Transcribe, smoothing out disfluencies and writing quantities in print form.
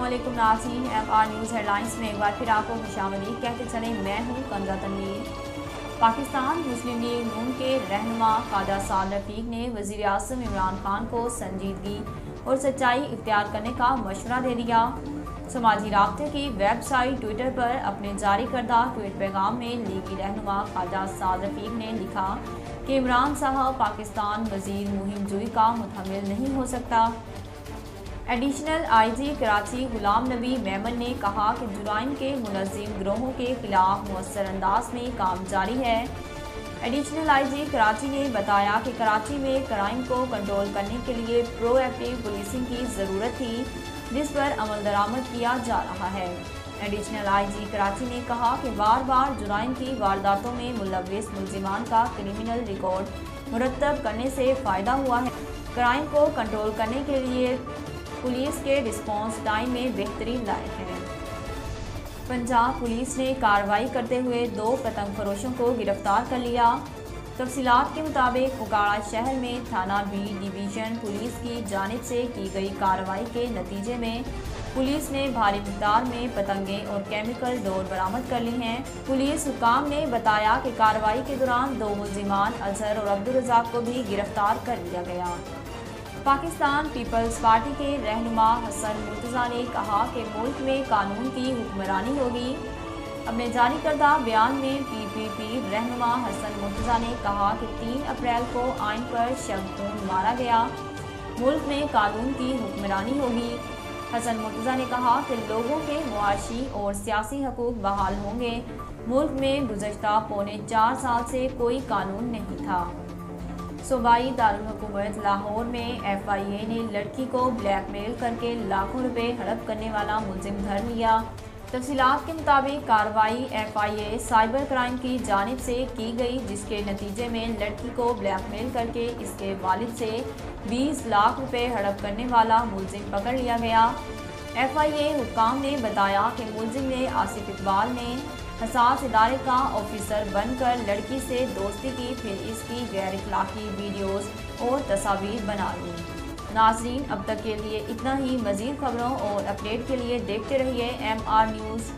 अस्सलामुअलैकुम नाज़रीन, MR news headlines में एक बार फिर आपको खुशामदीद कहते चलें। मैं हूँ कंजा तनवीर। पाकिस्तान मुस्लिम लीग नून के रहनुमा ख्वाजा साद रफीक ने वज़ीर आज़म इमरान खान को संजीदगी और सच्चाई इख्तियार करने का मशवरा दे दिया। समाजी राब्ते की वेबसाइट ट्विटर पर अपने जारी करदा ट्वीट पैगाम में लीगी रहनुमा ख्वाजा साद रफीक ने लिखा कि इमरान साहब पाकिस्तान वज़ीर मुहिम जुई का मुतहम्मिल नहीं हो सकता। एडिशनल IG कराची गुलाम नबी मेमन ने कहा कि जुराइम के मुलज़िम गिरोहों के खिलाफ मुअस्सर अंदाज में काम जारी है। एडिशनल IG कराची ने बताया कि कराची में क्राइम को कंट्रोल करने के लिए प्रोएक्टिव पुलिसिंग की ज़रूरत थी, जिस पर अमल दरामद किया जा रहा है। एडिशनल IG कराची ने कहा कि बार बार जुराइम की वारदातों में मुलव्विस मुलजिमान का क्रिमिनल रिकॉर्ड मुरतब करने से फ़ायदा हुआ है। क्राइम को कंट्रोल करने के लिए पुलिस के रिस्पॉन्स टाइम में बेहतरी लाई है। पंजाब पुलिस ने कार्रवाई करते हुए 2 पतंग फरोशों को गिरफ्तार कर लिया। तफसीलात के मुताबिक उकाड़ा शहर में थाना B डिवीज़न पुलिस की जानिब से की गई कार्रवाई के नतीजे में पुलिस ने भारी मिक़दार में पतंगें और केमिकल डोर बरामद कर ली हैं। पुलिस हुकाम ने बताया कि कार्रवाई के दौरान 2 मुलजिमान अजहर और अब्दुल रज़ाक को भी गिरफ्तार कर लिया गया। पाकिस्तान पीपल्स पार्टी के रहनुमा हसन मुर्तज़ा ने कहा कि मुल्क में कानून की हुक्मरानी होगी। अपने जारी करदा बयान में PPP रहनुमा हसन मुर्तज़ा ने कहा कि 3 अप्रैल को आइन पर शब मारा गया। मुल्क में कानून की हुक्मरानी होगी। हसन मुर्तज़ा ने कहा कि लोगों के मुआशी और सियासी हकूक़ बहाल होंगे। मुल्क में गुज़श्ता पौने 4 साल से कोई कानून नहीं था। सूबाई दारुल हुकूमत लाहौर में FIA ने लड़की को ब्लैकमेल करके लाखों रुपए हड़प करने वाला मुलजिम धर लिया। तफसीलात के मुताबिक कार्रवाई FIA साइबर क्राइम की जानिब से की गई, जिसके नतीजे में लड़की को ब्लैकमेल करके इसके वालिद से 20 लाख रुपए हड़प करने वाला मुलजिम पकड़ लिया गया। FIA हुक्काम ने बताया कि मुलजिम ने आसिफ इकबाल ने हसास इदारे का ऑफिसर बनकर लड़की से दोस्ती की, फिर इसकी गैर इखलाकी वीडियोस और तस्वीर बना ली। नाज़रीन, अब तक के लिए इतना ही। मज़ीद खबरों और अपडेट के लिए देखते रहिए MR न्यूज़।